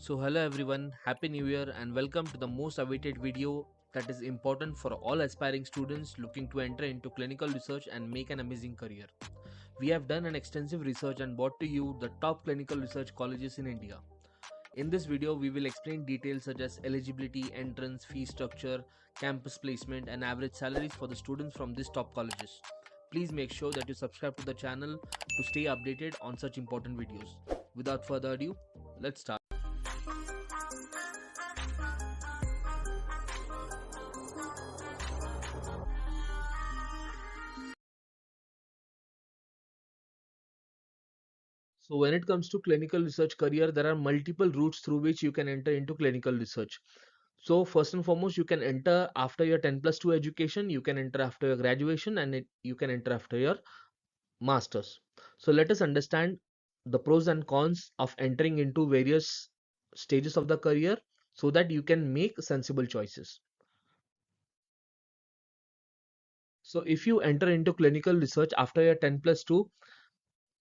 So hello everyone, happy new year and welcome to the most awaited video that is important for all aspiring students looking to enter into clinical research and make an amazing career. We have done an extensive research and brought to you the top clinical research colleges in India. In this video, we will explain details such as eligibility, entrance, fee structure, campus placement and average salaries for the students from these top colleges. Please make sure that you subscribe to the channel to stay updated on such important videos. Without further ado, let's start. So when it comes to clinical research career, there are multiple routes through which you can enter into clinical research. So first and foremost, you can enter after your 10+2 education, you can enter after your graduation, and you can enter after your masters. So let us understand the pros and cons of entering into various stages of the career so that you can make sensible choices. So if you enter into clinical research after your 10+2,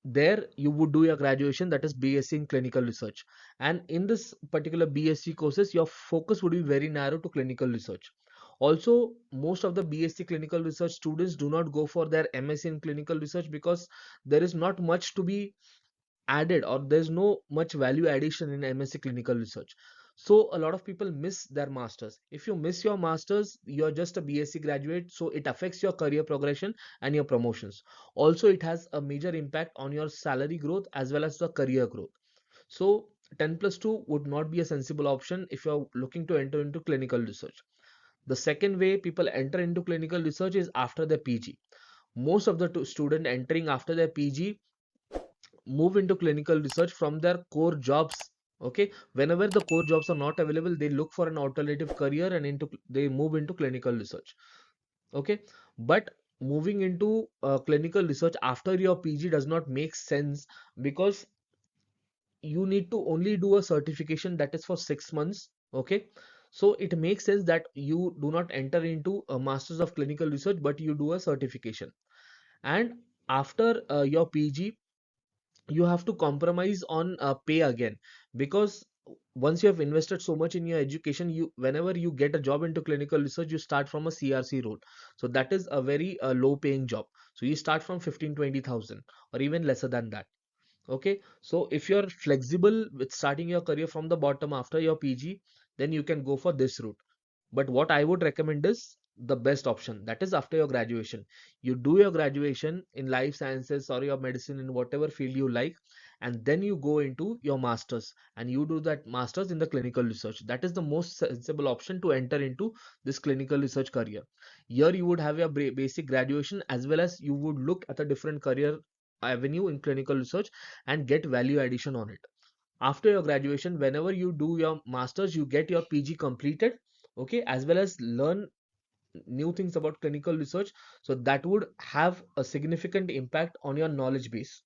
there you would do your graduation, that is BSc in clinical research, and in this particular BSc courses your focus would be very narrow to clinical research. Also, most of the BSc clinical research students do not go for their MSc in clinical research because there is not much to be added, or there's no much value addition in MSc clinical research. So a lot of people miss their masters. If you miss your masters, you're just a BSc graduate, so it affects your career progression and your promotions. Also, it has a major impact on your salary growth as well as the career growth. So 10+2 would not be a sensible option if you're looking to enter into clinical research. The second way people enter into clinical research is after their PG. Most of the student entering after their PG move into clinical research from their core jobs. Okay, whenever the core jobs are not available, they look for an alternative career and they move into clinical research. Okay, but moving into clinical research after your PG does not make sense because you need to only do a certification that is for 6 months. Okay, so it makes sense that you do not enter into a masters of clinical research, but you do a certification. And after your PG, you have to compromise on pay again, because once you have invested so much in your education, you whenever you get a job into clinical research, you start from a CRC role. So that is a very low paying job. So you start from 15-20,000 or even lesser than that. Okay, so if you're flexible with starting your career from the bottom after your PG, then you can go for this route. But what I would recommend is the best option, that is after your graduation. You do your graduation in life sciences or your medicine in whatever field you like, and then you go into your masters and you do that masters in the clinical research. That is the most sensible option to enter into this clinical research career. Here you would have your basic graduation as well as you would look at a different career avenue in clinical research and get value addition on it. After your graduation, whenever you do your masters, you get your PG completed. Okay, as well as learn new things about clinical research, so that would have a significant impact on your knowledge base.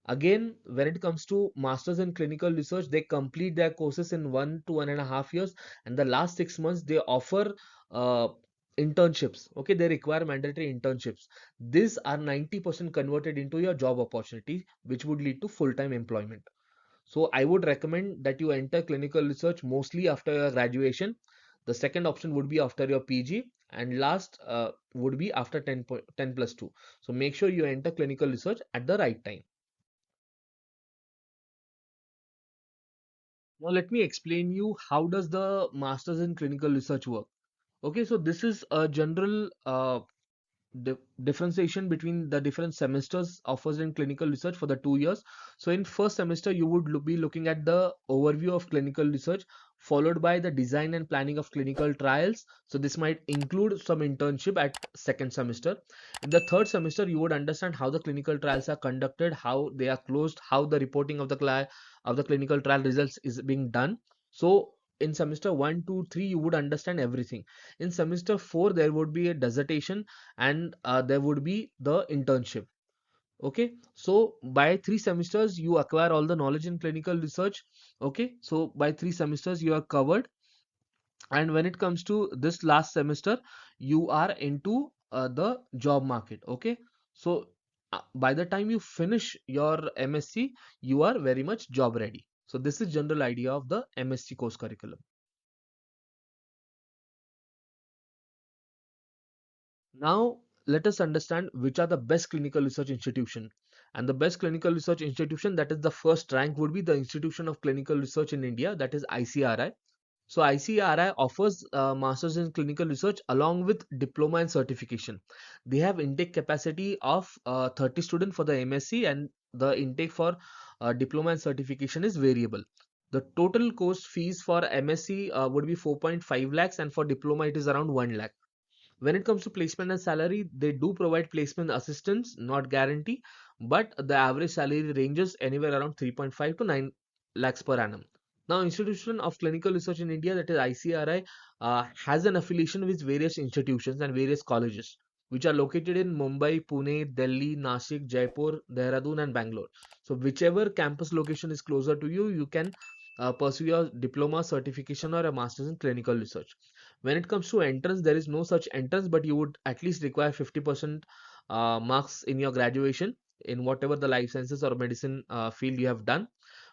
Again, when it comes to masters in clinical research, they complete their courses in 1 to 1.5 years, and the last 6 months they offer uh, internships. Okay, they require mandatory internships. These are 90% converted into your job opportunity, which would lead to full-time employment. So I would recommend that you enter clinical research mostly after your graduation. The second option would be after your PG, and last would be after 10+2. So make sure you enter clinical research at the right time. Now let me explain you how does the masters in clinical research work. Okay, so this is a general differentiation between the different semesters offers in clinical research for the 2 years. So in first semester, you would be looking at the overview of clinical research, followed by the design and planning of clinical trials. So this might include some internship at second semester. In the third semester, you would understand how the clinical trials are conducted, how they are closed, how the reporting of the clinical trial results is being done. So in semester 1, 2, 3, you would understand everything. In semester 4, there would be a dissertation, and there would be the internship. Okay, so by 3 semesters you acquire all the knowledge in clinical research. Okay, so by 3 semesters you are covered, and when it comes to this last semester, you are into the job market. Okay, so by the time you finish your MSc, you are very much job ready. So this is general idea of the MSc course curriculum. Now, let us understand which are the best clinical research institution. And the best clinical research institution, that is the first rank, would be the Institution of Clinical Research in India, that is ICRI. So ICRI offers masters in clinical research along with diploma and certification. They have intake capacity of 30 students for the MSc, and the intake for diploma and certification is variable. The total course fees for MSc would be 4.5 lakhs, and for diploma it is around 1 lakh. When it comes to placement and salary, they do provide placement assistance, not guarantee, but the average salary ranges anywhere around 3.5 to 9 lakhs per annum. Now, Institution of Clinical Research in India, that is ICRI, has an affiliation with various institutions and various colleges, which are located in Mumbai, Pune, Delhi, Nashik, Jaipur, Dehradun, and Bangalore. So, whichever campus location is closer to you, you can pursue your diploma, certification, or a master's in clinical research. When it comes to entrance, there is no such entrance, but you would at least require 50% marks in your graduation in whatever the life sciences or medicine field you have done.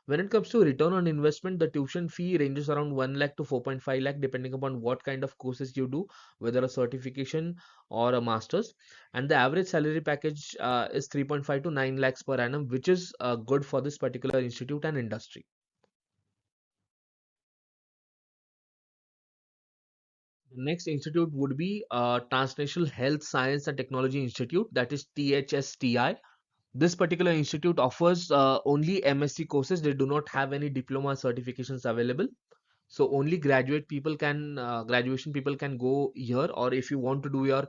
When it comes to return on investment, the tuition fee ranges around 1 lakh to 4.5 lakh depending upon what kind of courses you do, whether a certification or a master's. And the average salary package is 3.5 to 9 lakhs per annum, which is good for this particular institute and industry. The next institute would be Transnational Health Science and Technology Institute, that is THSTI. This particular institute offers only MSc courses. They do not have any diploma certifications available. So only graduation people can go here, or if you want to do your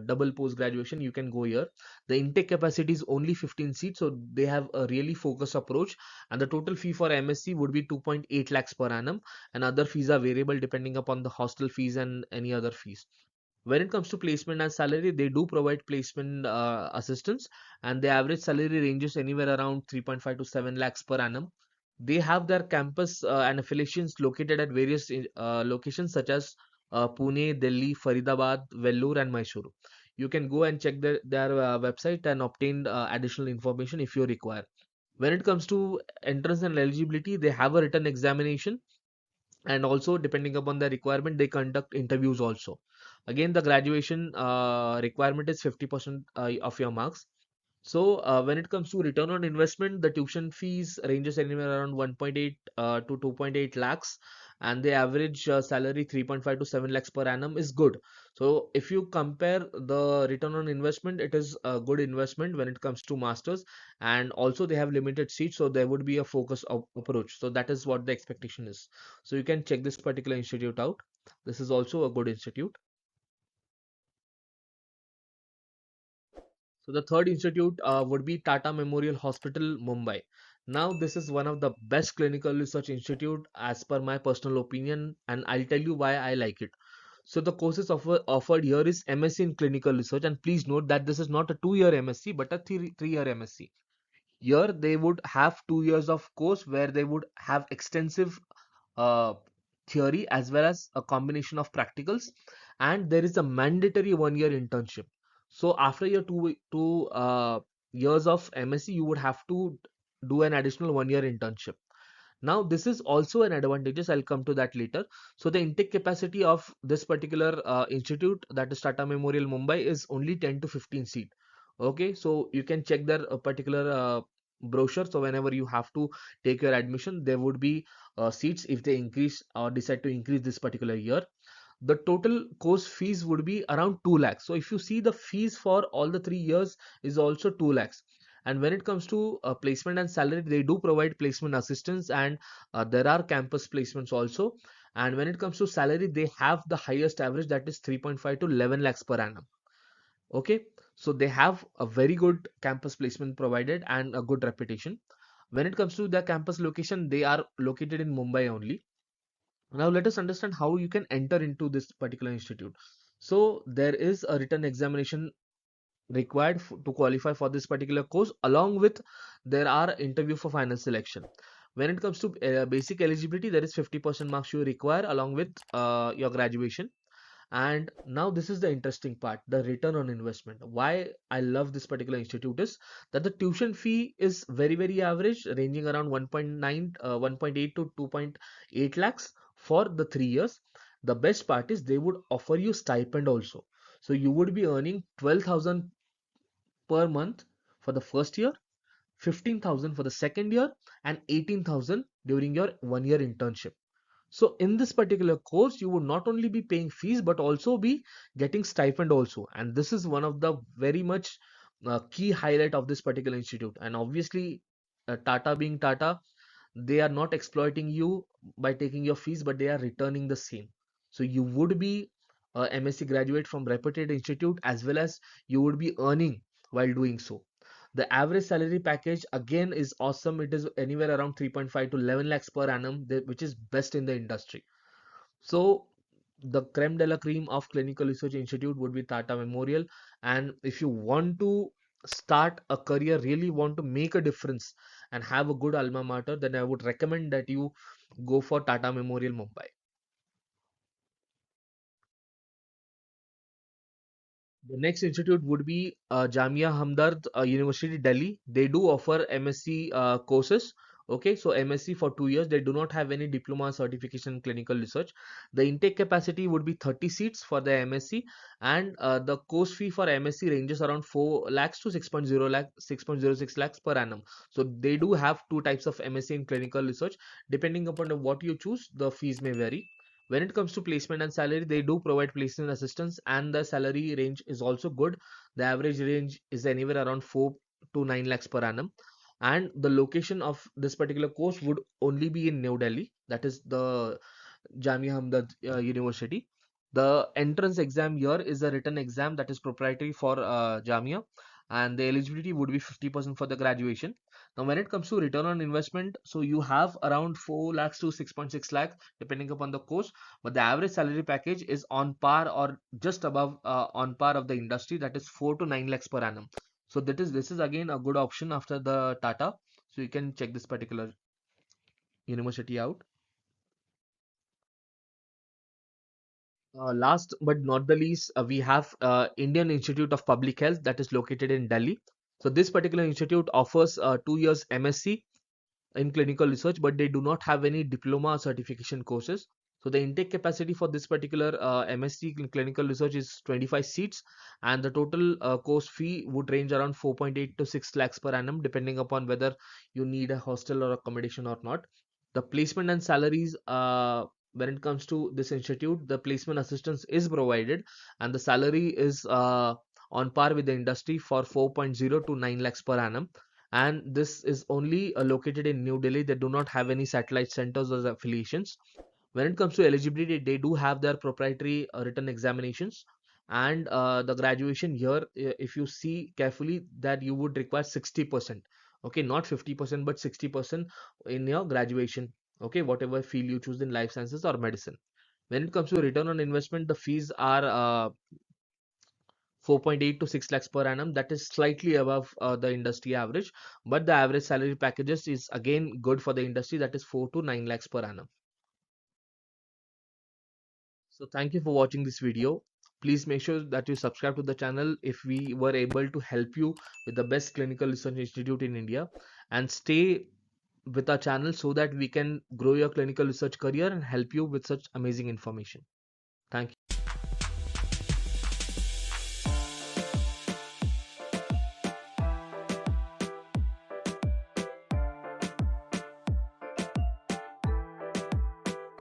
double post graduation, you can go here. The intake capacity is only 15 seats, so they have a really focused approach. And the total fee for MSc would be 2.8 lakhs per annum, and other fees are variable depending upon the hostel fees and any other fees. When it comes to placement and salary, they do provide placement assistance, and the average salary ranges anywhere around 3.5 to 7 lakhs per annum. They have their campus and affiliations located at various locations such as Pune, Delhi, Faridabad, Vellore, and Mysuru. You can go and check their website and obtain additional information if you require. When it comes to entrance and eligibility, they have a written examination, and also depending upon the requirement they conduct interviews also. Again, the graduation requirement is 50% of your marks. So when it comes to return on investment, the tuition fees ranges anywhere around 1.8 to 2.8 lakhs, and the average salary 3.5 to 7 lakhs per annum is good. So if you compare the return on investment, it is a good investment when it comes to masters, and also they have limited seats, so there would be a focus approach. So that is what the expectation is. So you can check this particular institute out. This is also a good institute. So the third institute would be Tata Memorial Hospital, Mumbai. Now, this is one of the best clinical research institute as per my personal opinion, and I'll tell you why I like it. So the courses offered here is MSc in clinical research, and please note that this is not a 2-year MSc but a three-year MSc. Here they would have 2 years of course where they would have extensive uh, theory as well as a combination of practicals, and there is a mandatory 1 year internship. So after your two years of MSc, you would have to do an additional 1 year internship. Now this is also an advantageous. I'll come to that later. So the intake capacity of this particular institute, that is Tata Memorial Mumbai, is only 10 to 15 seat. Okay, so you can check their particular brochure. So whenever you have to take your admission, there would be seats if they increase or decide to increase this particular year. The total course fees would be around 2 lakhs. So if you see, the fees for all the 3 years is also 2 lakhs. And when it comes to placement and salary, they do provide placement assistance, and there are campus placements also. And when it comes to salary, they have the highest average, that is 3.5 to 11 lakhs per annum. Okay, so they have a very good campus placement provided and a good reputation. When it comes to the campus location, they are located in Mumbai only. Now let us understand how you can enter into this particular institute. So there is a written examination required to qualify for this particular course, along with there are interview for final selection. When it comes to basic eligibility, there is 50% marks you require along with your graduation. And now this is the interesting part, the return on investment. Why I love this particular institute is that the tuition fee is very, very average, ranging around 1.9, 1.8 to 2.8 lakhs for the 3 years. The best part is they would offer you stipend also. So you would be earning 12,000 per month for the first year, 15,000 for the second year, and 18,000 during your 1 year internship. So in this particular course, you would not only be paying fees but also be getting stipend also. And this is one of the very much key highlight of this particular institute. And obviously, Tata being Tata, they are not exploiting you by taking your fees, but they are returning the same. So you would be a MSc graduate from reputed institute, as well as you would be earning while doing so. The average salary package again is awesome. It is anywhere around 3.5 to 11 lakhs per annum, which is best in the industry. So the creme de la creme of Clinical Research Institute would be Tata Memorial. And if you want to start a career, really want to make a difference and have a good alma mater, then I would recommend that you go for Tata Memorial Mumbai. The next institute would be Jamia Hamdard University, Delhi. They do offer MSc courses. Okay, so MSc for 2 years. They do not have any diploma certification in clinical research. The intake capacity would be 30 seats for the MSc, and the course fee for MSc ranges around 4 lakhs to 6.0 lakh, 6.06 lakhs per annum. So they do have two types of MSc in clinical research. Depending upon what you choose, the fees may vary. When it comes to placement and salary, they do provide placement assistance, and the salary range is also good. The average range is anywhere around 4 to 9 lakhs per annum. And the location of this particular course would only be in New Delhi, that is the Jamia Hamdard University. The entrance exam here is a written exam that is proprietary for Jamia, and the eligibility would be 50% for the graduation. Now, when it comes to return on investment, so you have around 4 lakhs to 6.6 lakh depending upon the course, but the average salary package is on par or just above on par of the industry, that is 4 to 9 lakhs per annum. So this is again a good option after the Tata. So you can check this particular university out. Last but not the least, we have Indian Institute of Public Health that is located in Delhi. So this particular institute offers 2 years MSc in clinical research, but they do not have any diploma certification courses. So the intake capacity for this particular MSc in clinical research is 25 seats, and the total course fee would range around 4.8 to 6 lakhs per annum, depending upon whether you need a hostel or accommodation or not. The placement and salaries, when it comes to this institute, the placement assistance is provided, and the salary is on par with the industry for 4.0 to 9 lakhs per annum. And this is only located in New Delhi. They do not have any satellite centers or affiliations. When it comes to eligibility, they do have their proprietary written examinations, and the graduation here, if you see carefully, that you would require 60%. Okay, not 50%, but 60% in your graduation. Okay, whatever field you choose in life sciences or medicine. When it comes to return on investment, the fees are 4.8 to 6 lakhs per annum. That is slightly above the industry average, but the average salary packages is again good for the industry, that is 4 to 9 lakhs per annum. So thank you for watching this video. Please make sure that you subscribe to the channel if we were able to help you with the best clinical research institute in India, and stay with our channel so that we can grow your clinical research career and help you with such amazing information. Thank you.